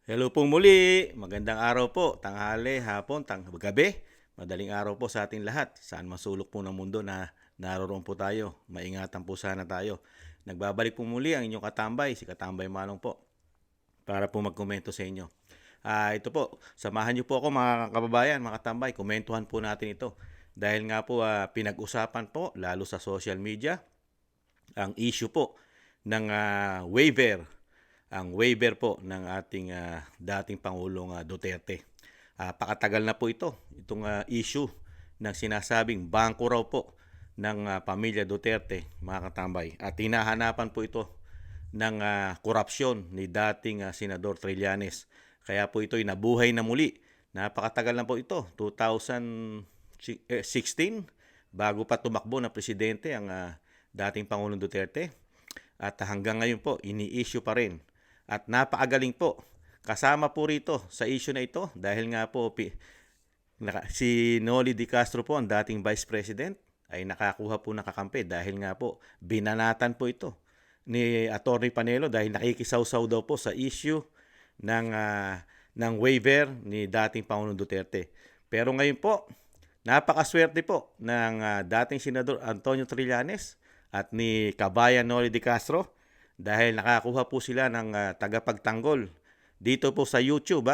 Hello po muli. Magandang araw po, tanghali, hapon, gabi. Madaling araw po sa ating lahat. Saan masulok po ng mundo na naroon po tayo. Maingatan po sana tayo. Nagbabalik po muli ang inyong katambay, si Katambay Manong po, para po magkomento sa inyo. Ito po, samahan niyo po ako mga kababayan, mga katambay. Komentuhan po natin ito. Dahil nga po pinag-usapan po, lalo sa social media, ang issue po ng waiver, ang waiver po ng ating dating Pangulong Duterte. Pakatagal na po itong issue ng sinasabing bangko raw po ng pamilya Duterte, mga katambay. At hinahanapan po ito ng korupsyon ni dating Senador Trillanes. Kaya po ito'y nabuhay na muli. Napakatagal na po ito, 2016, bago pa tumakbo na presidente ang dating Pangulong Duterte. At hanggang ngayon po, ini-issue pa rin. At napakagaling po. Kasama po rito sa issue na ito dahil nga po si Noli Di Castro po, ang dating Vice President, ay nakakuha po ng kakampi dahil nga po binanatan po ito ni Atty. Panelo dahil nakikisawsaw daw po sa issue ng waiver ni dating Pangulong Duterte. Pero ngayon po, napakaswerte po ng dating Senador Antonio Trillanes at ni Kabayan Noli Di Castro dahil nakakuha po sila ng tagapagtanggol dito po sa YouTube.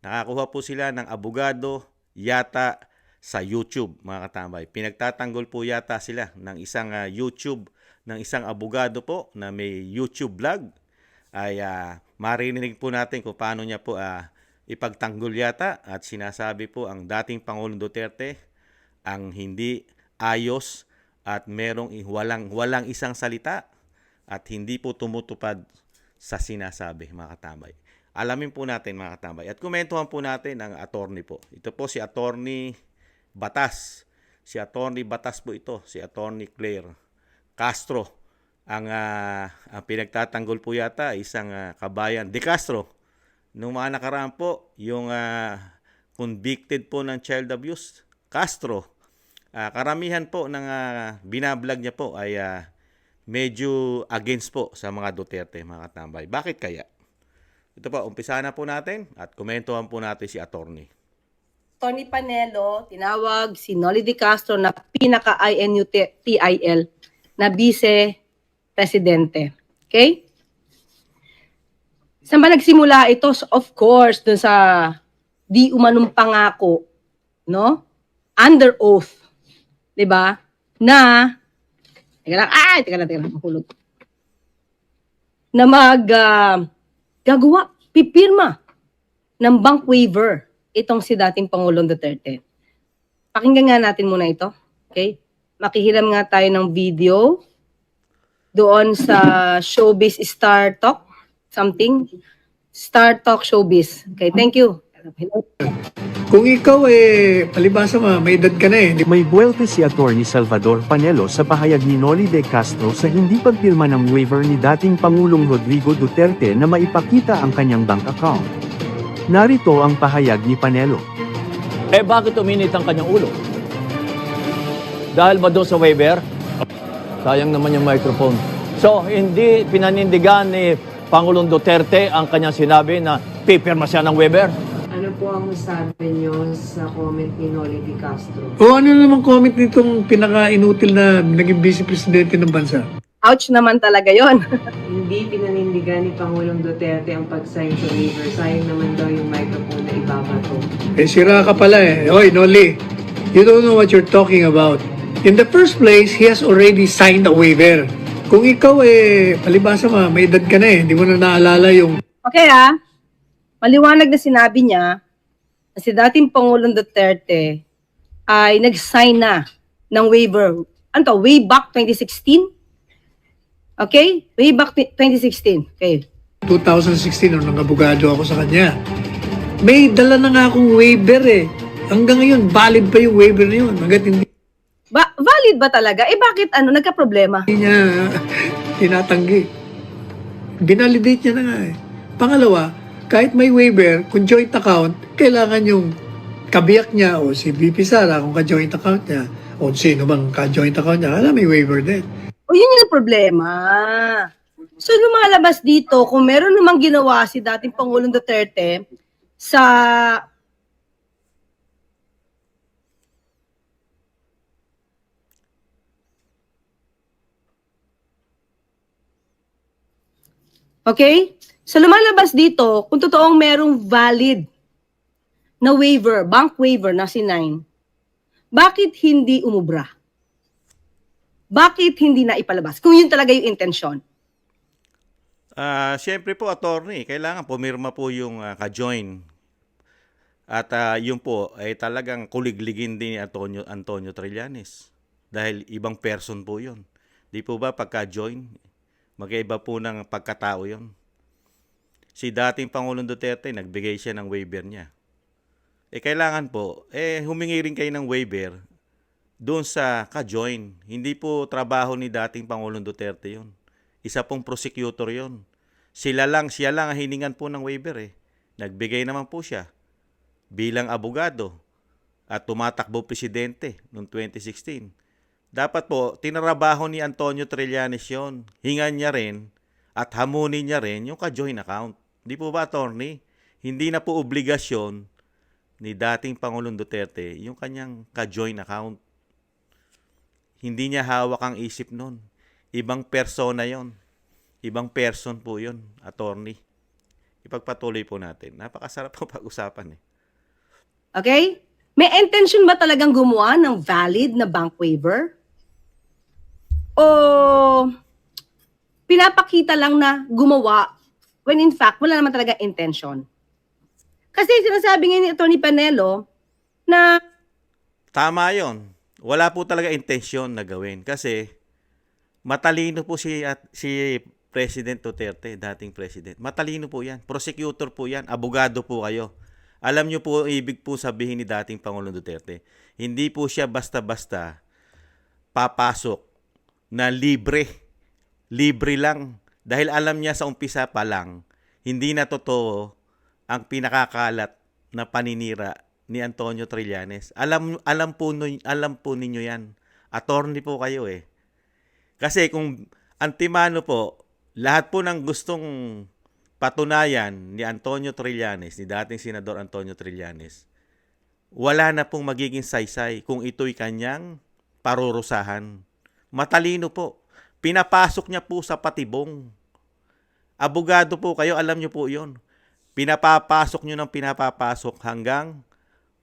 Nakakuha po sila ng abogado yata sa YouTube, mga katambay. Pinagtatanggol po yata sila ng isang YouTube, ng isang abogado po na may YouTube vlog. Ay marinig po natin kung paano niya po ipagtanggol yata at sinasabi po ang dating Pangulong Duterte ang hindi ayos at walang isang salita at hindi po tumutupad sa sinasabi, mga katambay. Alamin po natin, mga katambay, at komentuhan po natin ang attorney po. Ito po si Attorney Batas. Si Attorney Batas po ito, si Attorney Claire Castro. Ang pinagtatanggol po yata isang Kabayan De Castro. Nung mga nakaraan po, yung convicted po ng child abuse, Castro. Karamihan po ng binablog niya po ay medyo against po sa mga Duterte, mga katambay. Bakit kaya? Ito po, umpisa na po natin at komentuhan po natin si attorney. Tony Panelo, tinawag si Noli Di Castro na pinaka-INUTIL na vice-presidente. Okay? Saan ba nagsimula ito? So, of course, dun sa di umanong pangako, no? Under oath. 'Di ba? Na teka lang, mahulog. Na gagawa, pipirma ng bank waiver itong si dating Pangulong Duterte. Pakinggan nga natin muna ito. Okay? Makihiram nga tayo ng video doon sa Showbiz Star Talk, something. Star Talk Showbiz. Okay, thank you. Kung ikaw palibasa may edad ka na May buwelta si Atty. Salvador Panelo sa pahayag ni Noli De Castro sa hindi pagpirma ng waiver ni dating Pangulong Rodrigo Duterte na maipakita ang kanyang bank account. Narito ang pahayag ni Panelo. Bakit uminit ang kanyang ulo? Dahil ba doon sa waiver? Sayang naman yung microphone. So, hindi pinanindigan ni Pangulong Duterte ang kanyang sinabi na pipirma siya ng waiver? Ano po ang sabi niyo sa comment ni Noli Di Castro? O ano naman comment nitong pinaka-inutil na naging vice presidente ng bansa? Ouch naman talaga yon. Hindi pinanindigan ni Pangulong Duterte ang pag-sign sa waiver. Sayang naman daw yung microphone na ibabato. Sira ka pala Oy, Noli, you don't know what you're talking about. In the first place, he has already signed a waiver. Kung ikaw palibasa may edad ka na hindi mo na naalala yung... Okay maliwanag na sinabi niya na si dating Pangulong Duterte ay nag-sign na ng waiver. Ano to? Way back 2016? Okay? Way back 2016. Okay. 2016 nung abogado ako sa kanya. May dala na nga akong waiver Hanggang ngayon, valid pa yung waiver na yun. Hanggat hindi Valid ba talaga? Bakit nagka-problema? niya tinatanggi. Binalidate niya na nga Pangalawa, kahit may waiver, kung joint account, kailangan yung kabiyak niya o si VP Sara kung ka-joint account niya o sino bang ka-joint account niya, alam may waiver din. O yun yung problema. So, lumalabas dito, kung meron namang ginawa si dating Pangulong Duterte sa okay? So, lumalabas dito, kung totoong merong valid na waiver, bank waiver na C9, bakit hindi umubra? Bakit hindi na ipalabas? Kung yun talaga yung intensyon. Siyempre po, attorney, kailangan pumirma po yung ka-join. At yun po ay talagang kuligligin din ni Antonio Trillanes. Dahil ibang person po yun. Di po ba pagka-join, magkaiba po ng pagkatao yun. Si dating Pangulong Duterte, nagbigay siya ng waiver niya. Kailangan po, humingi rin kayo ng waiver doon sa ka-join. Hindi po trabaho ni dating Pangulong Duterte yun. Isa pong prosecutor yun. Siya lang ang hiningan po ng waiver Nagbigay naman po siya bilang abogado at tumatakbo presidente noong 2016. Dapat po, tinarabaho ni Antonio Trillanes yun. Hingan niya rin at hamunin niya rin yung ka-join account. Di po ba, attorney? Hindi na po obligasyon ni dating Pangulong Duterte yung kanyang ka-join account. Hindi niya hawak ang isip nun. Ibang persona yon. Ibang person po yun, attorney. Ipagpatuloy po natin. Napakasarap po pag-usapan Okay? May intention ba talagang gumawa ng valid na bank waiver? O pinapakita lang na gumawa when in fact wala naman talaga intention? Kasi sinasabi nga ni Atty. Panelo na Tama yon. Wala po talaga intensyon na gawin. Kasi matalino po si President Duterte, dating president. Matalino po yan. Prosecutor po yan. Abogado po kayo. Alam niyo po, ibig po sabihin ni dating Pangulong Duterte, hindi po siya basta-basta papasok na libre. Libre lang. Dahil alam niya sa umpisa pa lang, hindi na totoo ang pinakakalat na paninira ni Antonio Trillanes. Alam po ninyo yan. Attorney po kayo Kasi kung antimano po, lahat po ng gustong patunayan ni Antonio Trillanes, ni dating Senador Antonio Trillanes, wala na pong magiging saysay kung ito'y kanyang parurusahan. Matalino po. Pinapasok niya po sa patibong. Abogado po kayo, alam niyo po yon. Pinapapasok niyo ng pinapapasok hanggang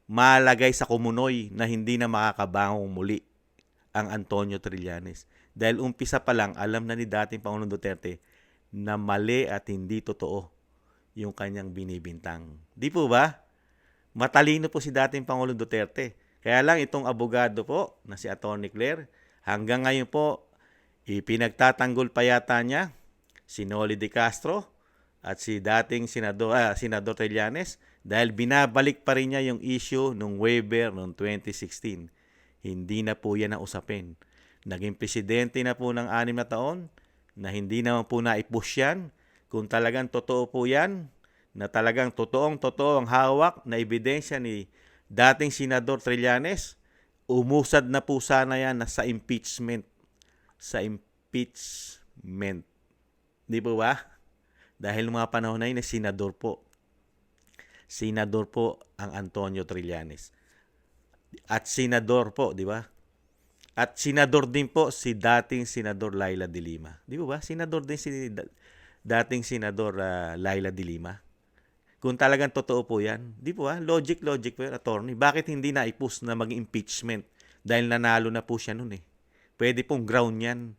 malagay sa kumunoy na hindi na makakabangong muli ang Antonio Trillanes. Dahil umpisa pa lang, alam na ni dating Pangulong Duterte na mali at hindi totoo yung kanyang binibintang. Di po ba? Matalino po si dating Pangulong Duterte. Kaya lang itong abogado po na si Atty. Claire, hanggang ngayon po, ipinagtatanggol pa yata niya si Noli de Castro at si dating Senador Trillanes dahil binabalik pa rin niya yung issue ng waiver noong 2016. Hindi na po yan ang usapin. Naging presidente na po ng 6 na taon na hindi naman po na-push yan. Kung talagang totoo po yan, na talagang totoong-totoo ang hawak na ebidensya ni dating Senador Trillanes, umusad na po sana yan sa impeachment. Sa impeachment. Di po ba? Dahil mga panahon na yun, senador po. Senador po ang Antonio Trillanes. At senador po, di ba? At senador din po si dating Senador Laila de Lima. Di ba? Senador din si dating Senador Laila de Lima. Kung talagang totoo po yan, di po logic po yan, attorney. Bakit hindi na-push na mag-impeachment? Dahil nanalo na po siya nun Pwede pong ground yan.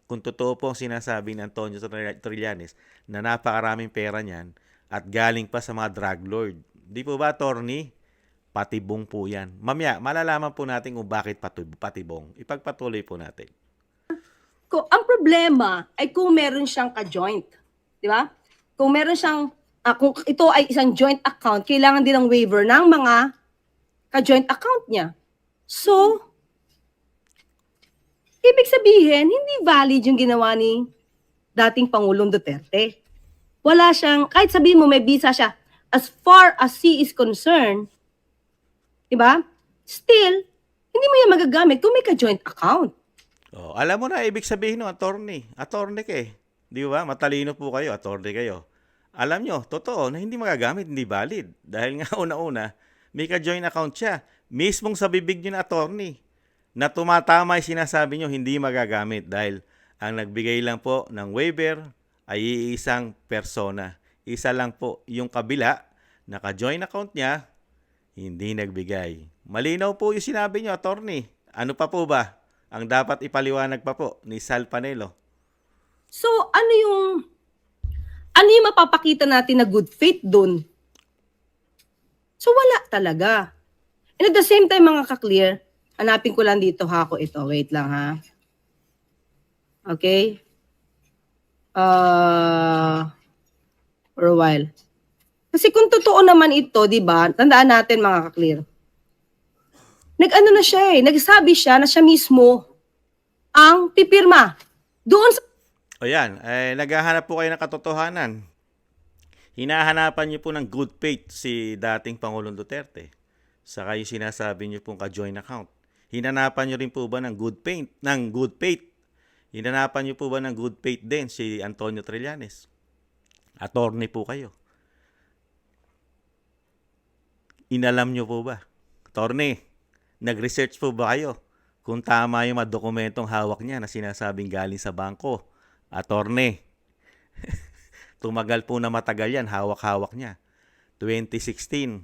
Kung totoo po ang sinasabi ni Antonio Trillanes na napakaraming pera niyan at galing pa sa mga drug lord. Di po ba, attorney? Patibong po yan. Mamaya, malalaman po natin kung bakit patibong. Ipagpatuloy po natin. ang problema ay kung meron siyang ka-joint. Di ba? Kung meron siyang, kung ito ay isang joint account, kailangan din ng waiver ng mga ka-joint account niya. So, ibig sabihin, hindi valid yung ginawa ni dating Pangulong Duterte. Wala siyang, kahit sabihin mo may visa siya, as far as he is concerned, diba? Still, hindi mo yan magagamit kung may ka-joint account. Alam mo na, ibig sabihin no, attorney. Attorney ka Di ba? Matalino po kayo, attorney kayo. Alam nyo, totoo na hindi magagamit, hindi valid. Dahil nga una-una, may ka-joint account siya. Mismong sa bibig nyo na attorney na tumatama yung sinasabi nyo, hindi magagamit. Dahil ang nagbigay lang po ng waiver ay iisang persona. Isa lang po yung kabila, naka-joint account niya, hindi nagbigay. Malinaw po yung sinabi nyo, attorney. Ano pa po ba ang dapat ipaliwanag pa po ni Sal Panelo? So, ano yung mapapakita natin na good faith dun? So, wala talaga. And at the same time, mga ka-clear, hanapin ko lang dito ha ako ito. Wait lang ha. Okay? For a while. Kasi kung totoo naman ito, di ba, tandaan natin mga ka-clear, nag-ano na siya nagsabi siya na siya mismo ang pipirma. Doon sa O yan, naghahanap po kayo ng katotohanan. Hinahanapan niyo po ng good faith si dating Pangulong Duterte. Saka yung sinasabi niyo pong ka-joint account. Hinanapan niyo rin po ba ng good faith? Hinanapan niyo po ba ng good faith din si Antonio Trillanes? Attorney po kayo. Inalam niyo po ba? Attorney, nag-research po ba kayo kung tama yung mga dokumentong hawak niya na sinasabing galing sa bangko? Attorney, tumagal po na matagal yan, hawak-hawak niya. 2016.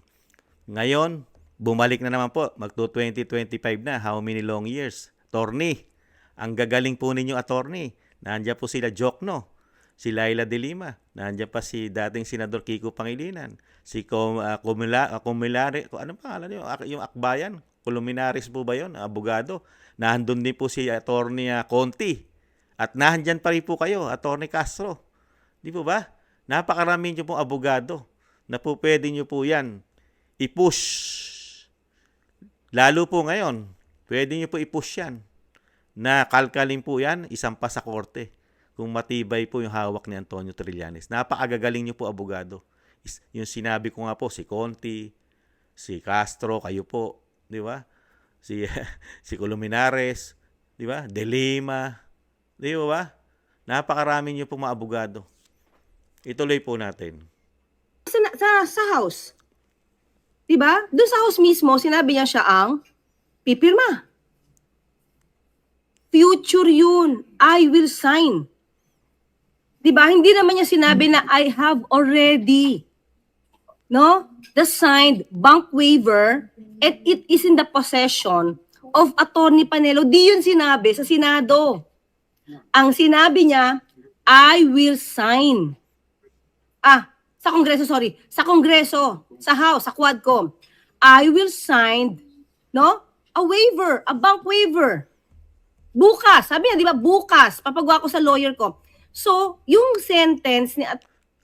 Ngayon, bumalik na naman po, magto-2025 na, how many long years? Attorney, ang gagaling po ninyo, attorney. Nandiyan po sila Jokno, si Laila de Lima, nandiyan pa si dating Senador Kiko Pangilinan, si Comilare, ano pangalan niyo? Yung Akbayan, Columinares po ba yun? Abogado. Nandun din po si attorney Conti. At nandyan pa rin po kayo, Attorney Castro. Di po ba? Napakarami nyo pong abogado na po pwede nyo po yan i-push. Lalo po ngayon, pwede nyo po i-push yan. Na kalkalin po yan, isang pa sa korte. Kung matibay po yung hawak ni Antonio Trillanes. Napakagagaling nyo po abogado. Yung sinabi ko nga po, si Conti, si Castro, kayo po. Di ba? Si Columinares, di ba? De Lima. Di ba? Napakarami niyo pong mga abogado. Ituloy po natin. sa house. 'Di ba? Doon sa house mismo, sinabi niya siya ang pipirma. Future yun. I will sign. 'Di ba? Hindi naman niya sinabi na I have already the signed bank waiver and it is in the possession of Attorney Panelo. Di yun sinabi sa Senado. Ang sinabi niya, I will sign. Sa Kongreso, sorry. Sa Kongreso, sa House, sa Quadcom. I will sign, a waiver, a bank waiver. Bukas, sabi niya, di ba, bukas, papagawa ko sa lawyer ko. So, yung sentence ni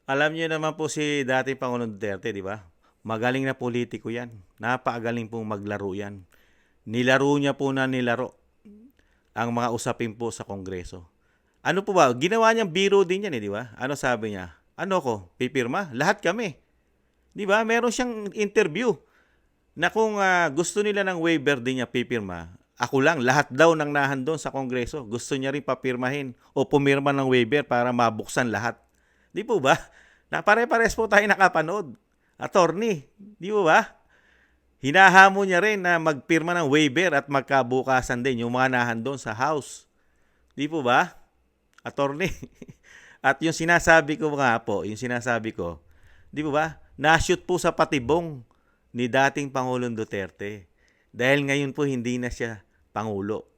Alam niyo naman po si dating Pangulong Duterte, di ba? Magaling na politiko yan. Napakagaling pong maglaro yan. Nilaro niya po na nilaro ang mga usapin po sa Kongreso. Ano po ba? Ginawa niyang biro din yan di ba? Ano sabi niya? Ano ko? Pipirma? Lahat kami. Di ba? Meron siyang interview na kung gusto nila ng waiver din niya pipirma, ako lang, lahat daw ng nahandon sa Kongreso, gusto niya rin papirmahin o pumirma ng waiver para mabuksan lahat. Di po ba? Na pare-pares po tayo nakapanood. Attorney, di po ba? Hinahamon niya rin na magpirma ng waiver at magkabukasan din yung mga nahandon sa House. Di po ba? Attorney. At yung sinasabi ko nga po, di po ba? Na-shoot po sa patibong ni dating Pangulong Duterte. Dahil ngayon po hindi na siya Pangulo.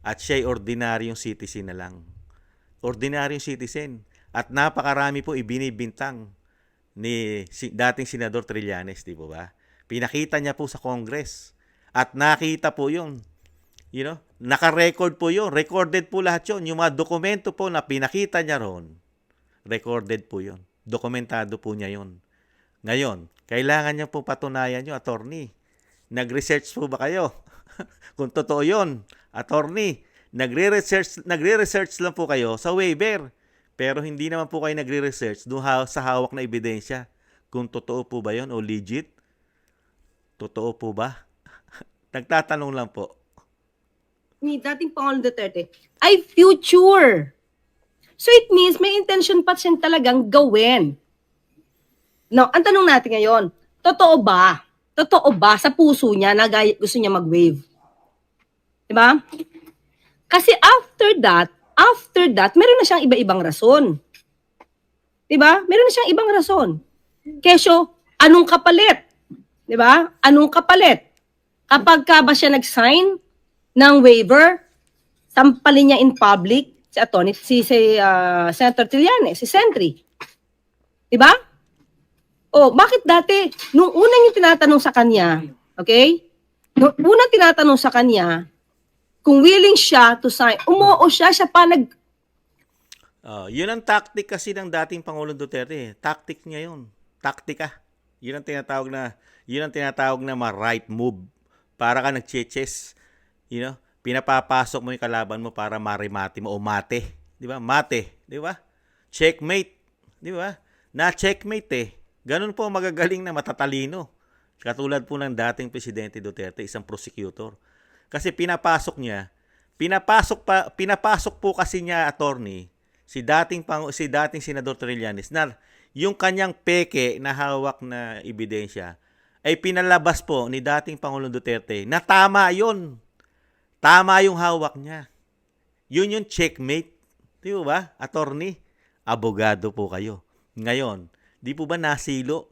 At siya'y ordinaryong citizen na lang. Ordinaryong citizen. At napakarami po ibinibintang ni dating Senador Trillanes, di po ba? Pinakita niya po sa Congress. At nakita po yun. Naka-record po yun. Recorded po lahat yun. Yung mga dokumento po na pinakita niya ron, recorded po yun. Dokumentado po niya yun. Ngayon, kailangan niya po patunayan nyo, attorney. Nag-research po ba kayo? Kung totoo yun, attorney, nagre-research lang po kayo sa waiver. Pero hindi naman po kayo nagre-research sa hawak na ebidensya. Kung totoo po ba yun o legit? Totoo po ba? Nagtatanong lang po. Ni dating Pangulong Duterte ay future. So it means may intention pa siyang talagang gawin. Now, ang tanong natin ngayon, totoo ba? Totoo ba sa puso niya na gusto niya mag-wave? Diba? Kasi after that, meron na siyang iba-ibang rason. Diba? Meron na siyang ibang rason. Kesyo, anong kapalit? Diba? Anong kapalit? Kapag ka ba siya nag-sign ng waiver, sampalin niya in public si Senator Trillanes, si Sentry. Diba? Oh, bakit dati, nung unang yung tinatanong sa kanya, okay? Nung unang tinatanong sa kanya, kung willing siya to sign, umuo siya pa Yun ang tactic kasi ng dating Pangulong Duterte. Tactic niya yun. Taktika. Yun ang tinatawag na right move. Para ka nag-chess. You know? Pinapapasok mo yung kalaban mo para marimati mo o mate. Di ba? Mate. Di ba? Checkmate. Di ba? Na-checkmate eh. Ganun po magagaling na matatalino. Katulad po ng dating Presidente Duterte, isang prosecutor. Kasi pinapasok po kasi niya, attorney, si dating Senador Trillanes na yung kanyang peke na hawak na ebidensya ay pinalabas po ni dating Pangulong Duterte na tama yun. Tama yung hawak niya. Yun yung checkmate. Di ba, attorney? Abogado po kayo. Ngayon, di po ba nasilo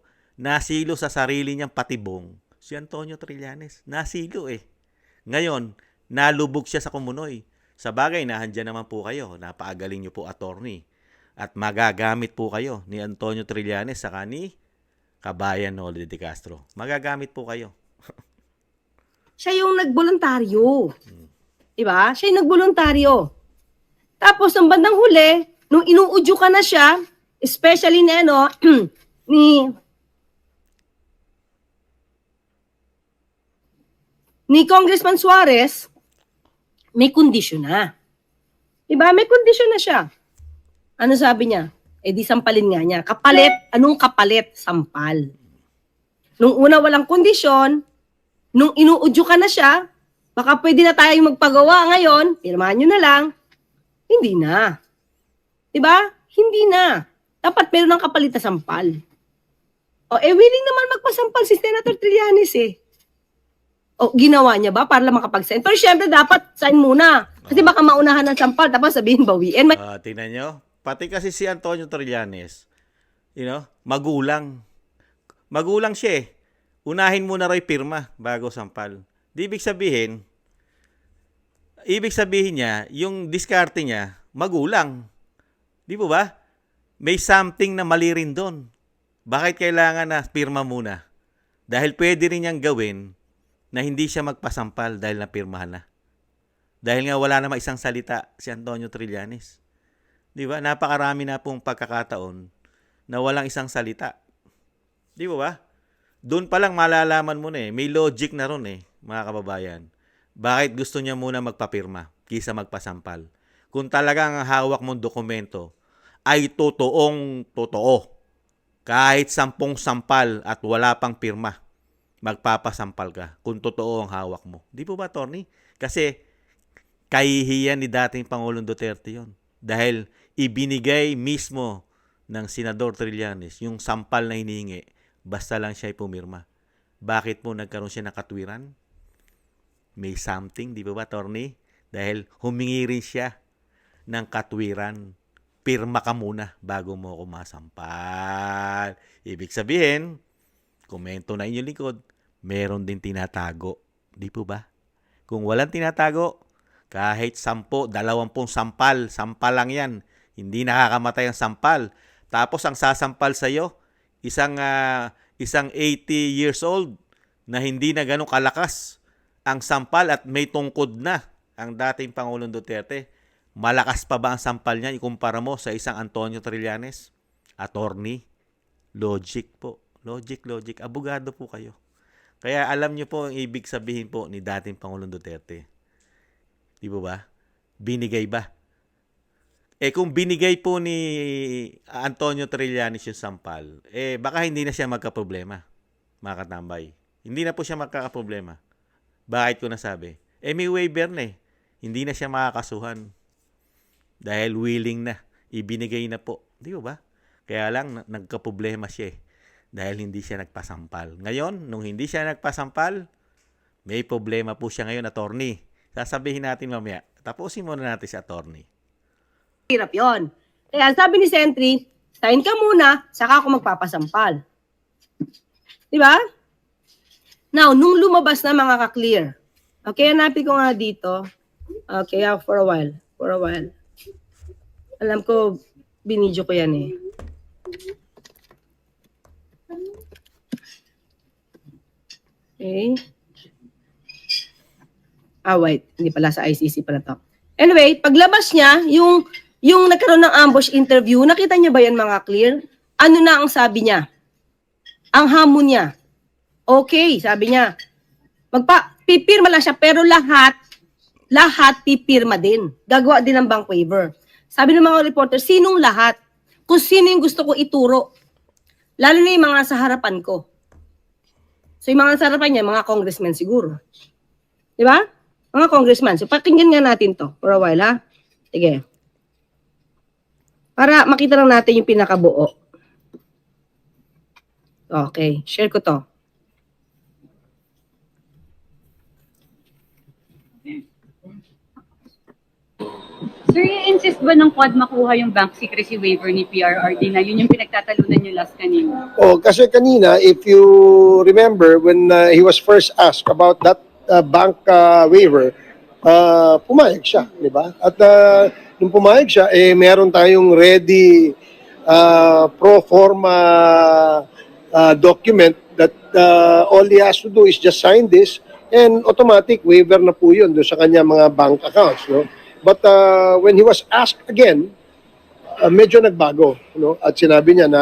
sa sarili niyang patibong si Antonio Trillanes? Nasilo eh. Ngayon, nalubog siya sa kumunoy. Sa bagay, nahandyan naman po kayo. Napaagaling niyo po, attorney. At magagamit po kayo ni Antonio Trillanes saka ni Kabayan Noli de Castro. Magagamit po kayo. siya yung nagboluntaryo. Diba? Siya yung nagboluntaryo. Tapos, ng bandang huli, nung inuudyo ka na siya, especially ni ni Congressman Suarez, may kondisyon na. Diba? May kondisyon na siya. Ano sabi niya? Eh di sampalin nga niya. Kapalit. Anong kapalit? Sampal. Nung una walang kondisyon, nung inuudyo ka na siya, baka pwede na tayong magpagawa ngayon, pirmahan nyo na lang, hindi na. Diba? Hindi na. Dapat meron ng kapalit na sampal. O, willing naman magpasampal si Senator Trillanes eh. O, ginawa niya ba para lang makapag-sign? Pero syempre, dapat sign muna. Kasi baka maunahan ng sampal, tapos sabihin bawiin. Tingnan nyo. Pati kasi si Antonio Trillanes, magulang. Magulang siya eh. Unahin mo na rin pirma bago sampal. Ibig sabihin niya, yung diskarte niya, magulang. Di po ba? May something na mali rin doon. Bakit kailangan na pirma muna? Dahil pwede rin niyang gawin na hindi siya magpasampal dahil napirmahan na. Dahil nga wala namang isang salita si Antonio Trillanes. Di ba? Napakarami na pong pagkakataon na walang isang salita. Di ba? Doon pa lang malalaman mo na eh. May logic na ron eh, mga kababayan. Bakit gusto niya muna magpapirma kaysa magpasampal? Kung talagang ang hawak mong dokumento ay totoong totoo, kahit 10 sampal at wala pang pirma, magpapasampal ka kung totoo ang hawak mo. Di po ba, Tony? Kasi kahihiyan ni dating Pangulong Duterte yon. Dahil ibinigay mismo ng Senador Trillanes yung sampal na hinihingi, basta lang siya ay pumirma. Bakit po nagkaroon siya ng katwiran? May something, di ba, Tony? Dahil humingi rin siya ng katwiran. Pirma ka muna bago mo ako masampal. Ibig sabihin, komento na inyong likod, meron din tinatago. Di po ba? Kung walang tinatago, kahit 10, 20 sampal lang yan. Hindi nakakamatay ang sampal. Tapos ang sasampal sa'yo, isang 80 years old na hindi na ganun kalakas ang sampal at may tungkod na ang dating Pangulong Duterte. Malakas pa ba ang sampal niya ikumpara mo sa isang Antonio Trillanes? Attorney? Logic po. Logic. Abogado po kayo. Kaya alam niyo po ang ibig sabihin po ni dating Pangulong Duterte. Di ba? Binigay ba? Kung binigay po ni Antonio Trillanes yung sampal, baka hindi na siya magkaproblema, mga katambay. Hindi na po siya magkakaproblema. Bakit ko nasabi? May waiver na eh. Hindi na siya makakasuhan. Dahil willing na ibinigay na po. Di ba? Kaya lang, nagkaproblema siya dahil hindi siya nagpasampal. Ngayon, nung hindi siya nagpasampal, may problema po siya ngayon, attorney. Sasabihin natin mamaya. Tapusin muna natin si attorney. Hirap yon. Kaya sabi ni Sentry, sign ka muna, saka ako magpapasampal. Di ba? Now, nung lumabas na mga ka-clear, okay, hanapin ko nga dito. Okay, for a while. Alam ko, binidyo ko yan eh. Okay. Wait. Hindi pala sa ICC pala to. Anyway, paglabas niya, yung nagkaroon ng ambush interview, nakita niya ba yan mga clear? Ano na ang sabi niya? Ang hamon niya. Okay, sabi niya. Pipirma lang siya, pero lahat pipirma din. Gagawa din ng bank waiver. Sabi ng mga reporter, sinong lahat? Kung sino yung gusto ko ituro. Lalo na yung mga nasa harapan ko. So yung mga nasa harapan niya, mga congressmen siguro. Di ba? Mga congressman. So pakinggan nga natin to for a while, ha? Sige. Para makita lang natin yung pinakabuo. Okay, share ko to. Sir, i-insist ba ng Quad makuha yung bank secrecy waiver ni PRRD na yun yung pinagtatalunan niyo last kanina? Oh, kasi kanina, if you remember, when he was first asked about that bank waiver, pumayag siya, di ba? At nung pumayag siya, meron tayong ready pro forma document that all he has to do is just sign this and automatic waiver na po yun doon sa kanya mga bank accounts, no? But when he was asked again, medyo nagbago, no? At sinabi niya na,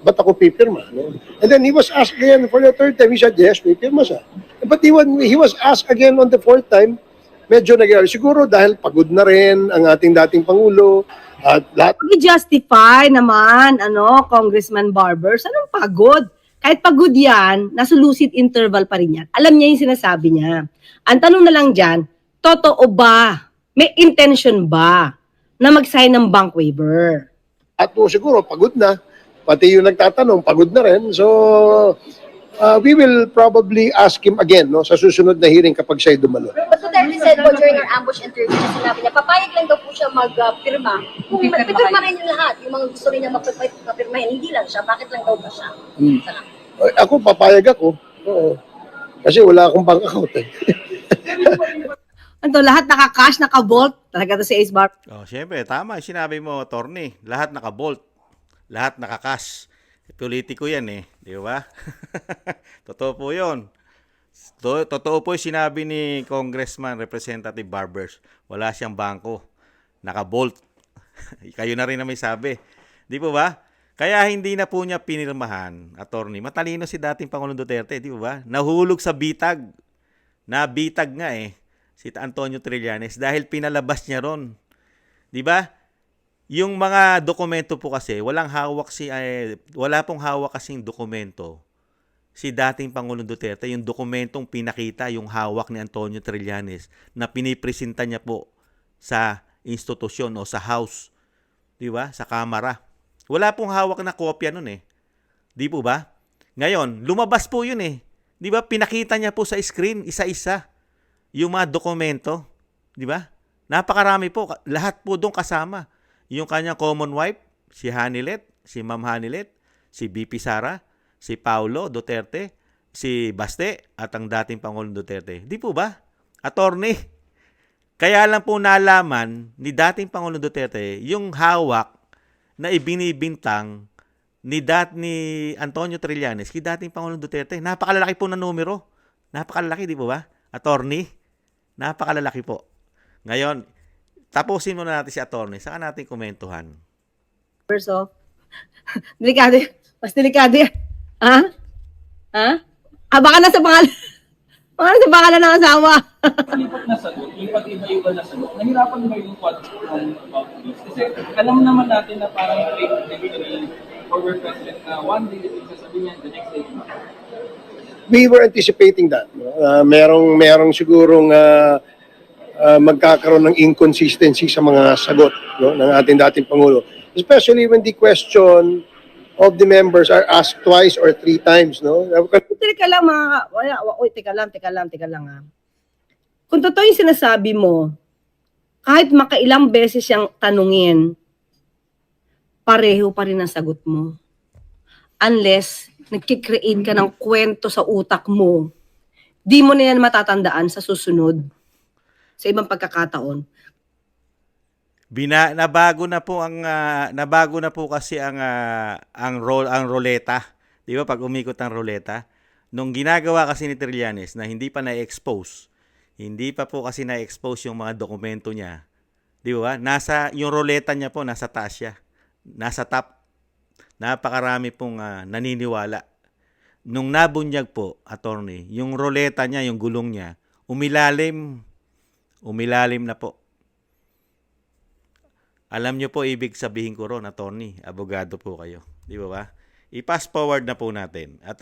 ba't ako pipirma? No? And then he was asked again for the third time, he said, yes, pipirma siya. But when he was asked again on the fourth time, medyo nagyari. Siguro dahil pagod na rin ang ating dating Pangulo at lahat. I-justify naman, Congressman Barbers, anong pagod? Kahit pagod yan, nasa lucid interval pa rin yan. Alam niya yung sinasabi niya. Ang tanong na lang dyan, totoo ba? May intention ba na mag-sign ng bank waiver? At siguro pagod na. Pati yung nagtatanong, pagod na rin. So, we will probably ask him again, no, sa susunod na hearing kapag siya'y dumalo. But Duterte said po during our ambush interview na sinabi niya, papayag lang daw po siya magpirma. Kung magpipirma rin yung lahat, yung mga gusto rin niya mapirmahin, hindi lang siya, bakit lang daw ba siya? Ako, papayag ako. Oo. Kasi wala akong bank account eh. Lahat naka-cash, naka-vault. Talaga to si Ace Bar. Oh, syempre, tama. Sinabi mo, attorney. Lahat naka-bolt. Lahat naka-cash. Politiko yan eh. Di ba? Totoo po yun. Totoo po yung sinabi ni Congressman Representative Barbers. Wala siyang bangko. Naka-bolt. Kayo na rin na may sabi. Di po ba? Kaya hindi na po niya pinirmahan, attorney. Matalino si dating Pangulong Duterte. Di ba? Nahulog sa bitag. Nabitag nga eh. Si Antonio Trillanes dahil pinalabas niya ron. 'Di ba? Yung mga dokumento po kasi wala pong hawak kasing dokumento si dating Pangulong Duterte, yung dokumentong pinakita, yung hawak ni Antonio Trillanes na pinipresenta niya po sa institusyon o sa house, 'di ba? Sa Kamara. Wala pong hawak na kopya nun eh. 'Di po ba? Ngayon, lumabas po 'yun eh. 'Di ba? Pinakita niya po sa screen isa-isa yung mga dokumento, di ba? Napakarami po, lahat po doon kasama. Yung kanyang common wife, si Hanilet, si Ma'am Hanilet, si BP Sara, si Paulo Duterte, si Baste, at ang dating Pangulong Duterte. Di po ba? Attorney. Kaya lang po nalaman ni dating Pangulong Duterte yung hawak na ibinibintang ni Antonio Trillanes kay dating Pangulong Duterte. Napakalalaki po na numero. Napakalaki, di po ba? Attorney. Napakalalaki po. Ngayon, tapusin muna natin si attorney, saka natin komentuhan. So, delikado. Mas delikado yan. Ha? Ha? Baka nasa pangalan. Baka nasa pangalan ng asawa. Lipat na sagot, lipat iba-iba na sagot. Nahirapan ba yung quad about this? Kasi alam naman natin na parang yung former president na one day ito sasabihin niya, the next day. We were anticipating that. No? Merong sigurong magkakaroon ng inconsistency sa mga sagot, no, ng ating dating Pangulo. Especially when the question of the members are asked twice or 3 times. No? Teka lang mga, uy, teka lang ha. Kung totoo yung sinasabi mo, kahit makailang beses siyang tanungin, pareho pa rin ang sagot mo. Unless, nagkikreate ka ng kwento sa utak mo, di mo na yan matatandaan sa susunod, sa ibang pagkakataon. Nabago na po kasi ang roleta. 'Di ba pag umikot ang roleta, nung ginagawa kasi ni Trillanes na hindi pa na-expose. Hindi pa po kasi na-expose yung mga dokumento niya. 'Di ba? Yung roleta niya po nasa taas siya. Nasa top. Napakarami pong naniniwala. Nung nabunyag po, attorney, yung roleta niya, yung gulong niya, umilalim na po. Alam nyo po ibig sabihin ko ron, attorney, abogado po kayo. Di ba ba? I-pass forward na po natin. At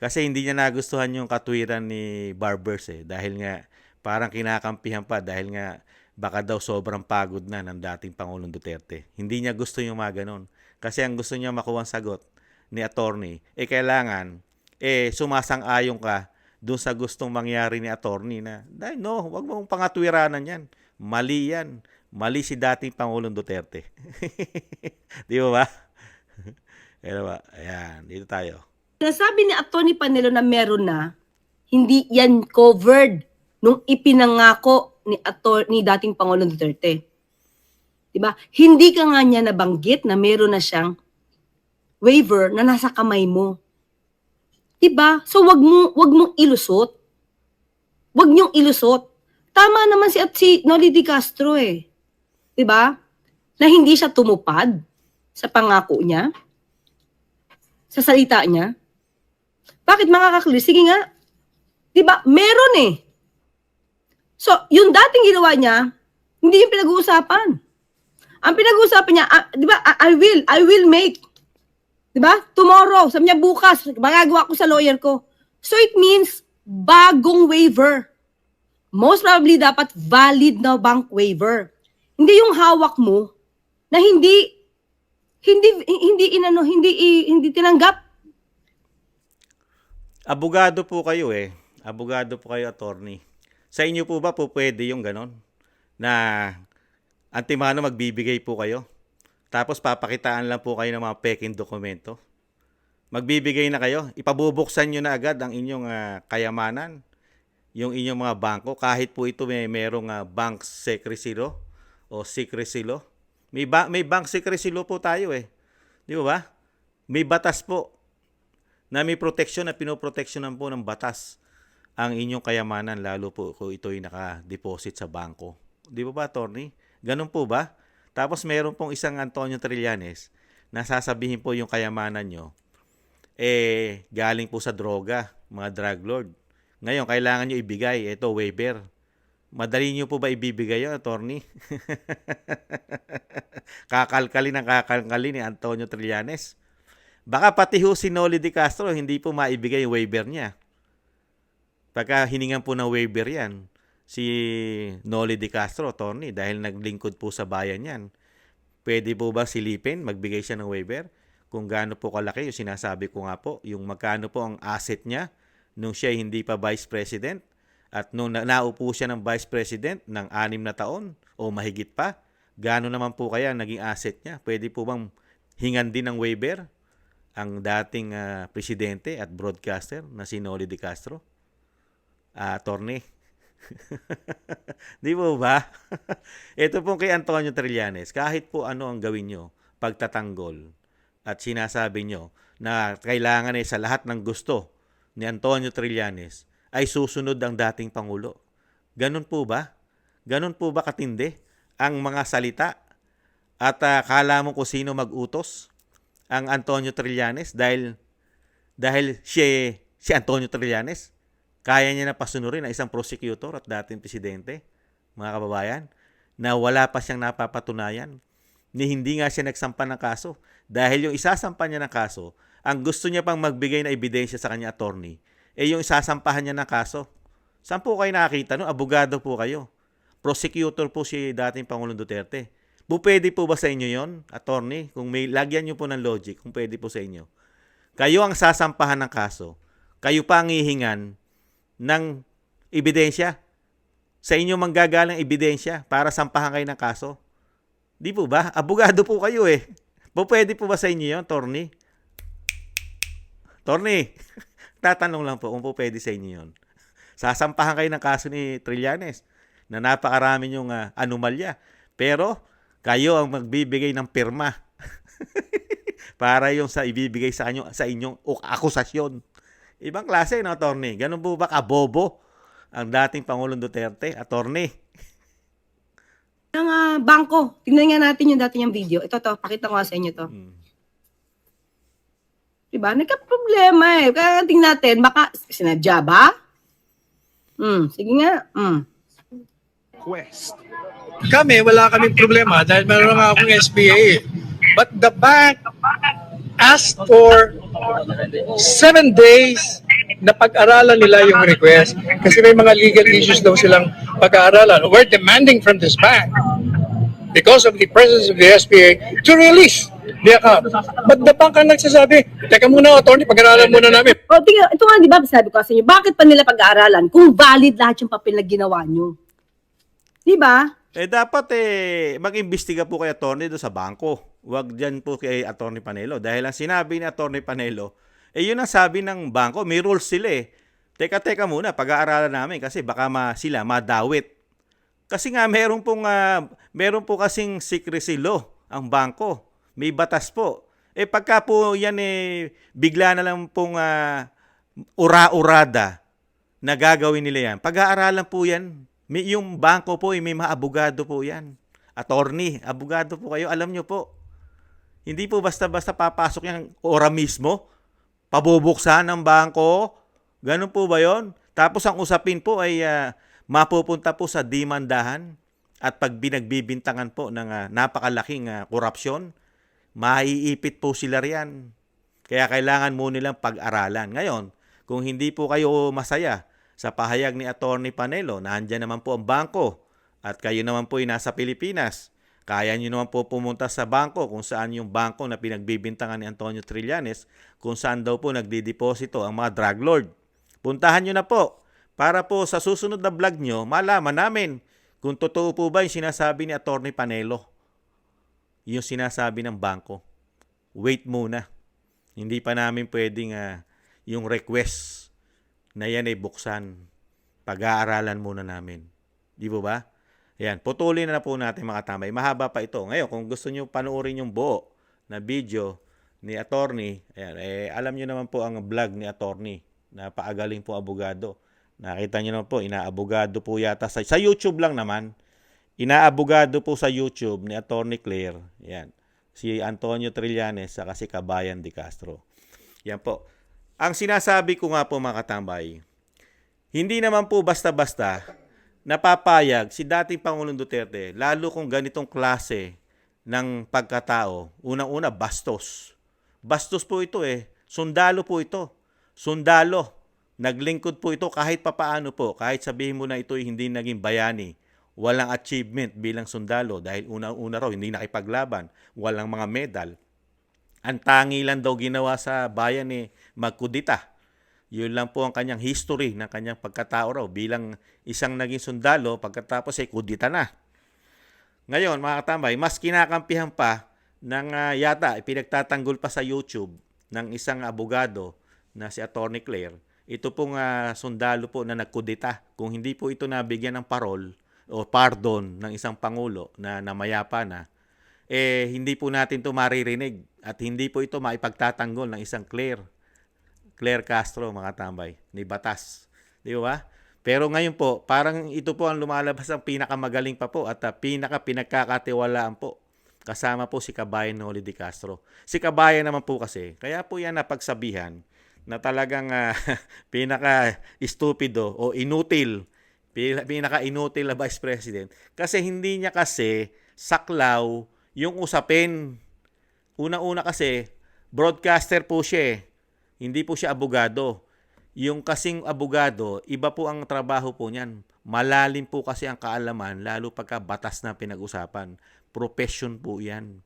kasi hindi niya nagustuhan yung katwiran ni Barbers dahil nga parang kinakampihan pa dahil nga baka daw sobrang pagod na ng dating Pangulong Duterte. Hindi niya gusto yung mga ganon. Kasi ang gusto niya makuha ang sagot ni attorney, kailangan sumasang-ayon ka dun sa gustong mangyari ni attorney na, no, wag mong pangatwiranan yan. Mali yan. Mali si dating Pangulong Duterte. Di ba? Pero ayan, dito tayo. Nasabi ni Atty. Panelo na meron na, hindi yan covered nung ipinangako ni dating Pangulong Duterte. Diba? Hindi ka nga niya nabanggit na meron na siyang waiver na nasa kamay mo. Diba? So wag mong ilusot. Wag niyong ilusot. Tama naman si Noli de Castro Diba? Na hindi siya tumupad sa pangako niya, sa salita niya. Bakit makakakli? Sige nga. Diba? Meron So, yung dating ginawa niya, hindi yung pinag-uusapan. Ang pinag-uusapan niya, diba, I will make. Diba? Tomorrow, sabi niya bukas, magagawa ko sa lawyer ko. So, it means, bagong waiver. Most probably, dapat valid na bank waiver. Hindi yung hawak mo na hindi tinanggap. Abogado po kayo Abogado po kayo, attorney. Sa inyo po ba po pwede yung ganon? Na antimano magbibigay po kayo? Tapos papakitaan lang po kayo ng mga peking dokumento? Magbibigay na kayo? Ipabubuksan nyo na agad ang inyong kayamanan? Yung inyong mga bangko? Kahit po ito merong bank secrecy law o secrecy law. May bank secrecy law po tayo Di ba? May batas po na may proteksyon na pinoproteksyonan po ng batas ang inyong kayamanan lalo po kung ito'y naka-deposit sa bangko. Di ba, attorney? Ganun po ba? Tapos meron pong isang Antonio Trillanes na sasabihin po yung kayamanan nyo galing po sa droga, mga drug lord. Ngayon, kailangan nyo ibigay. Ito, waiver. Madali nyo po ba ibibigay yun, attorney? Kakalkali ni Antonio Trillanes. Baka pati ho si Noli de Castro, hindi po maibigay yung waiver niya. Pagka hiningan po ng waiver yan, si Noli de Castro, attorney, dahil naglingkod po sa bayan yan, pwede po ba silipin, magbigay siya ng waiver? Kung gaano po kalaki, yung sinasabi ko nga po, yung magkano po ang asset niya nung siya hindi pa Vice President at nung naupo siya ng Vice President ng 6 na taon o mahigit pa, gaano naman po kaya naging asset niya? Pwede po bang hingan din ng waiver ang dating presidente at broadcaster na si Noli de Castro? Attorney. Di po ba? Ito po kay Antonio Trillanes, kahit po ano ang gawin nyo, pagtatanggol, at sinasabi nyo na kailangan sa lahat ng gusto ni Antonio Trillanes ay susunod ang dating Pangulo. Ganun po ba? Ganun po ba katindi ang mga salita? At kala mo kung sino mag-utos? Ang Antonio Trillanes dahil si Antonio Trillanes kaya niya na pasunurin ang isang prosecutor at dating presidente, mga kababayan, na wala pa siyang napapatunayan, ni hindi nga siya nagsampa ng kaso. Dahil yung isasampa niya ng kaso, ang gusto niya pang magbigay na ebidensya sa kanya, attorney, yung isasampahan niya ng kaso. Saan po kayo nakakita? No? Abogado po kayo. prosecutor po si dating Pangulong Duterte. Pwede po ba sa inyo yon, attorney? Kung may lagyan nyo po ng logic, kung pwede po sa inyo. Kayo ang sasampahan ng kaso. Kayo pa ang hihingan ng ebidensya. Sa inyo manggagalang ebidensya para sampahan kayo ng kaso. Di po ba? Abogado po kayo eh. Pwede po ba sa inyo yon, attorney? Attorney, tatanong lang po kung pwede sa inyo yon. Sasampahan kayo ng kaso ni Trillanes na napakarami yung anomalya. Pero kayo ang magbibigay ng pirma para yung sa ibibigay sa inyong akusasyon. Ibang klase, no, attorney? Ganun po ba kabobo ang dating Pangulong Duterte, attorney? Ang bangko. Tingnan nga natin yung dati niyang video. Ito to, pakita ko nga sa inyo to. Diba? Nagka-problema eh. Kaya tingnan natin, baka sinadya ba? Sige nga. Kami, wala kaming problema dahil meron nga akong SBA. But the bank asked for 7 days na pag-aralan nila yung request kasi may mga legal issues daw silang pag-aaralan. We're demanding from this bank because of the presence of the SBA to release the account. But the bank ang nagsasabi, teka muna, attorney, pag-aralan muna namin. O, tingnan, ito nga, di ba, sabi ko sa inyo, bakit pa nila pag-aaralan kung valid lahat yung papel na ginawa nyo? Di ba? Dapat mag-imbestiga po kay attorney doon sa bangko. Huwag dyan po kay attorney Panelo. Dahil ang sinabi ni attorney Panelo, yun ang sabi ng bangko, may rules sila eh. Teka muna, pag-aaralan namin kasi baka sila madawit. Kasi nga meron po kasing secrecy law ang bangko. May batas po. Pagka po yan bigla na lang pong ura-urada na gagawin nila yan. Pag-aaralan po yan. Yung bangko po, may mga abogado po yan. Attorney, abogado po kayo. Alam nyo po. Hindi po basta-basta papasok yan ora mismo. Pabubuksan ng bangko. Ganun po ba yon? Tapos ang usapin po ay mapupunta po sa demandahan at pag binagbibintangan po ng napakalaking korupsyon, maiipit po sila riyan. Kaya kailangan mo nilang pag-aralan. Ngayon, kung hindi po kayo masaya sa pahayag ni Attorney Panelo, nandiyan naman po ang bangko at kayo naman po ay nasa Pilipinas. Kaya nyo naman po pumunta sa bangko kung saan yung bangko na pinagbibintangan ni Antonio Trillanes, kung saan daw po nagdideposito ang mga drug lord. Puntahan nyo na po para po sa susunod na vlog nyo, malaman namin kung totoo po ba yung sinasabi ni Attorney Panelo. Yung sinasabi ng bangko. Wait muna. Hindi pa namin pwedeng yung request na yan ay buksan. Pag-aaralan muna namin. Di ba? Ayan, putulin na po natin mga tambay. Mahaba pa ito. Ngayon, kung gusto nyo panoorin yung buo na video ni attorney, ayan, alam nyo naman po ang vlog ni attorney. Napaagaling po abogado. Nakita nyo naman po, inaabogado po yata sa YouTube lang naman. Inaabogado po sa YouTube ni Attorney Claire. Yan. Si Antonio Trillanes saka si Kabayan de Castro. Yan po. Ang sinasabi ko nga po mga katambay, hindi naman po basta-basta napapayag si dating Pangulong Duterte, lalo kung ganitong klase ng pagkatao. Unang-una, bastos. Bastos po ito Sundalo po ito. Sundalo. Naglingkod po ito kahit papaano po. Kahit sabihin mo na ito hindi naging bayani. Walang achievement bilang sundalo dahil una-una raw hindi nakipaglaban. Walang mga medal. Ang tangi lang daw ginawa sa bayan magkudita. Yun lang po ang kanyang history ng kanyang pagkatao raw bilang isang naging sundalo pagkatapos ay kudita na. Ngayon mga katambay, mas kinakampihan pa ng yata pinagtatanggol pa sa YouTube ng isang abogado na si Attorney Claire. Ito pong sundalo po na nagkudita. Kung hindi po ito nabigyan ng parol o pardon ng isang pangulo na namayapa na, hindi po natin ito maririnig at hindi po ito maipagtatanggol ng isang Claire Castro, mga tambay, ni batas. Di ba? Pero ngayon po, parang ito po ang lumalabas ang pinakamagaling pa po at pinakapinagkakatiwalaan po. Kasama po si Kabayan Noli de Castro. Si Kabayan naman po kasi, kaya po yan napagsabihan na talagang pinaka-stupido o inutil, pinaka-inutil na Vice President kasi hindi niya kasi saklaw yung usapin. Una-una kasi, broadcaster po siya Hindi po siya abogado. yung kasing abogado, iba po ang trabaho po niyan. Malalim po kasi ang kaalaman, lalo pagka batas na pinag-usapan. Profession po yan.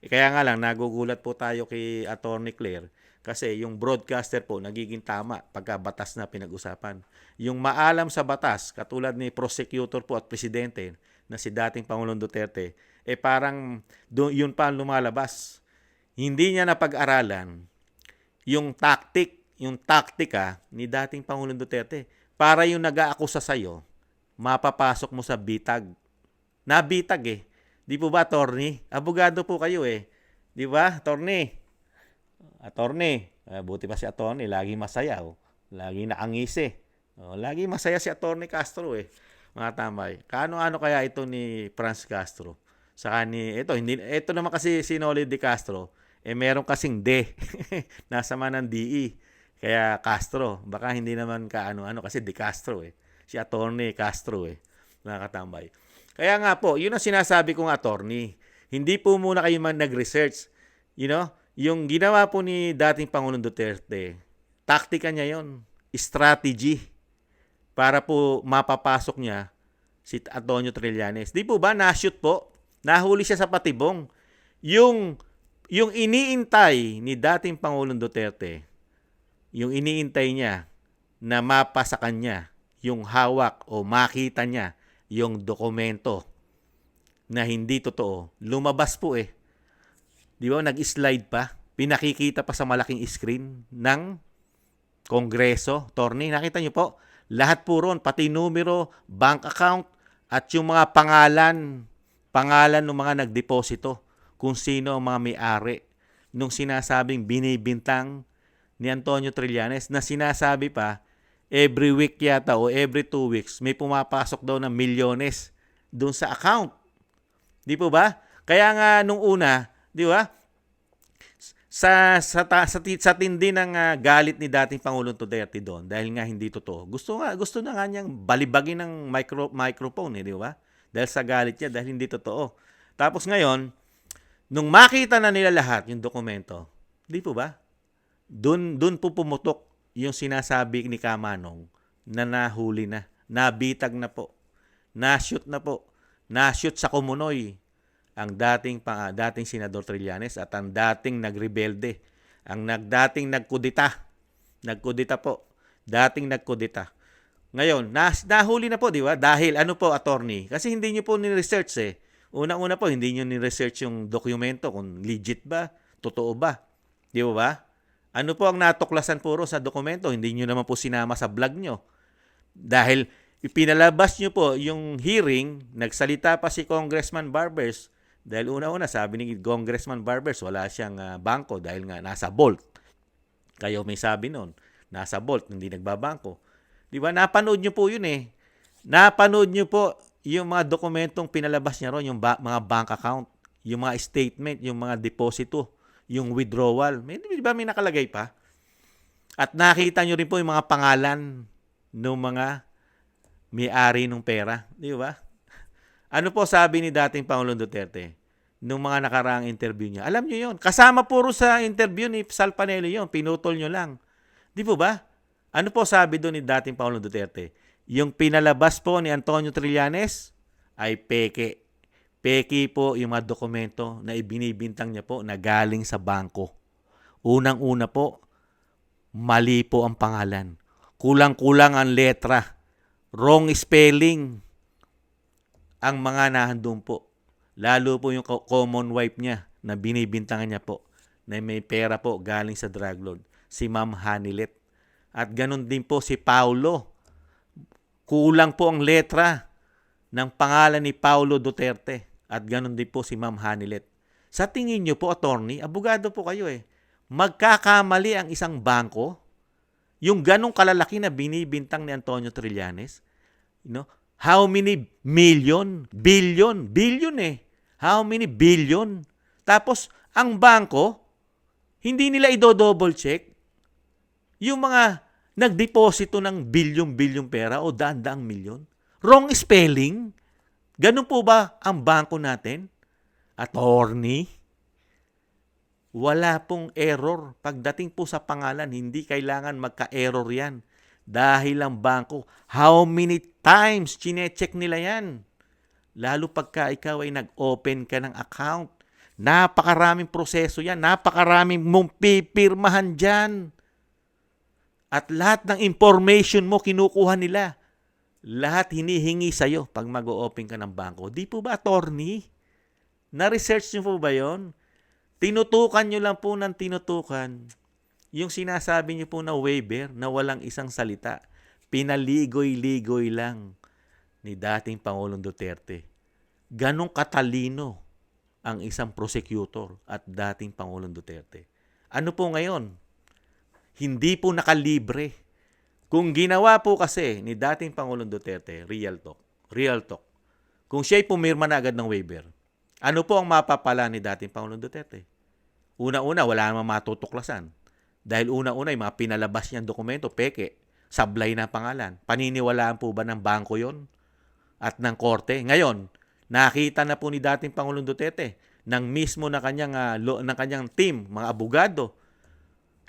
Kaya nga lang, nagugulat po tayo kay Attorney Claire kasi yung broadcaster po nagiging tama pagka batas na pinag-usapan. Yung maalam sa batas, katulad ni prosecutor po at presidente na si dating Pangulong Duterte, parang yun pa ang lumalabas. Hindi niya napag-aralan yung taktika ni dating Pangulong Duterte para yung nag-aakusa sa'yo, mapapasok mo sa bitag. Nabitag eh. Di po ba, attorney? Abogado po kayo eh. Di ba, attorney? Buti pa si attorney, lagi masaya. Oh. Lagi nakangisi. Oh, lagi masaya si attorney Castro eh. Mga tambay. Kaano-ano kaya ito ni Franz Castro? Saka ito naman kasi si Noli de Castro, meron kasing D. Nasa man ng DE. Kaya Castro. Baka hindi naman kaano-ano kasi de Castro eh. Si attorney Castro eh. Mga katambay. Kaya nga po, yun ang sinasabi kong attorney. Hindi po muna kayo nag-research. You know, yung ginawa po ni dating Pangulong Duterte, taktika niya yon, strategy para po mapapasok niya si Antonio Trillanes. Di po ba na-shoot po? Nahuli siya sa patibong. Yung iniintay ni dating Pangulong Duterte, yung iniintay niya na mapa sa kanya, yung hawak o makita niya yung dokumento na hindi totoo, lumabas po eh. Di ba? Nag-slide pa. Pinakikita pa sa malaking screen ng Kongreso. Attorney, nakita niyo po? Lahat po ron, pati numero, bank account, at yung mga pangalan ng mga nagdeposito, kung sino ang mga may-ari nung sinasabing binibintang ni Antonio Trillanes na sinasabi pa, every week yata o every 2 weeks, may pumapasok daw ng milyones doon sa account. Di po ba? Kaya nga nung una, di ba? Sa tindi ng galit ni dating Pangulong Duterte doon dahil nga hindi totoo. Gusto na nga niyang balibagin ng microphone di ba? Dahil sa galit niya dahil hindi totoo. Tapos ngayon, nung makita na nila lahat yung dokumento, di po ba? Doon po pumutok yung sinasabi ni Kamanong na nahuli na, nabitag na po, na-shoot na po, na-shoot sa Kumunoy ang dating Senador Trillanes at ang dating nagrebelde, ang dating nagkudita po, dating nagkudita. Ngayon, nahuli na po, di ba? Dahil ano po, attorney? Kasi hindi niyo po ni-research eh. Una-una po, hindi niyo ni-research yung dokumento kung legit ba, totoo ba. Di ba? Ano po ang natuklasan puro sa dokumento? Hindi nyo naman po sinama sa vlog nyo. Dahil ipinalabas nyo po yung hearing, nagsalita pa si Congressman Barbers. Dahil una-una, sabi ni Congressman Barbers, wala siyang bangko dahil nga nasa vault. Kayo may sabi nun, nasa vault, hindi nagbabangko. Di ba? Napanood nyo po yun eh. Napanood nyo po yung mga dokumentong pinalabas niya ron, yung mga bank account, yung mga statement, yung mga deposito, yung withdrawal. Di ba may nakalagay pa? At nakita nyo rin po yung mga pangalan ng mga may-ari ng pera. Di ba? Ano po sabi ni dating Pangulong Duterte nung mga nakaraang interview niya? Alam nyo yun. Kasama puro sa interview ni Sal Panelo yun. Pinutol nyo lang. Di po ba? Ano po sabi doon ni dating Pangulong Duterte? Yung pinalabas po ni Antonio Trillanes ay peke. Peki po yung mga dokumento na ibinibintang niya po na galing sa bangko. Unang-una po, mali po ang pangalan. Kulang-kulang ang letra. Wrong spelling ang mga nahandun po. Lalo po yung common wife niya na binibintangan niya po na may pera po galing sa drug lord. Si Ma'am Hanilet. At ganun din po si Paulo. Kulang po ang letra ng pangalan ni Paulo Duterte. At ganun din po si Ma'am Hanilet. Sa tingin nyo po, attorney, abogado po kayo eh. Magkakamali ang isang bangko, yung ganong kalalaki na binibintang ni Antonio Trillanes, how many million? Billion eh. How many billion? Tapos, ang bangko, hindi nila i-double check yung mga nagdeposito ng bilyon pera o daan-daang milyon. Wrong spelling. Ganun po ba ang bangko natin? Attorney? Wala pong error. Pagdating po sa pangalan, hindi kailangan magka-error yan. Dahil ang bangko, how many times chinecheck nila yan? Lalo pagka ikaw ay nag-open ka ng account. Napakaraming proseso yan. Napakaraming mong pipirmahan dyan. At lahat ng information mo kinukuha nila. Lahat hinihingi sa'yo pag mag-open ka ng bangko. Di po ba, attorney? Na-research nyo po ba yon? Tinutukan nyo lang po ng tinutukan. Yung sinasabi nyo po na waiver na walang isang salita. Pinaligoy-ligoy lang ni dating Pangulong Duterte. Ganong katalino ang isang prosecutor at dating Pangulong Duterte. Ano po ngayon? Hindi po nakalibre. Kung ginawa po kasi ni dating Pangulong Duterte, real talk, kung siya'y pumirma na agad ng waiver, ano po ang mapapala ni dating Pangulong Duterte? Una-una, wala namang matutuklasan. Dahil una-una, yung mga pinalabas niyang dokumento, peke, sablay na pangalan. Paniniwalaan po ba ng bangko yon at ng korte? Ngayon, nakita na po ni dating Pangulong Duterte ng mismo ng kanyang team, mga abogado.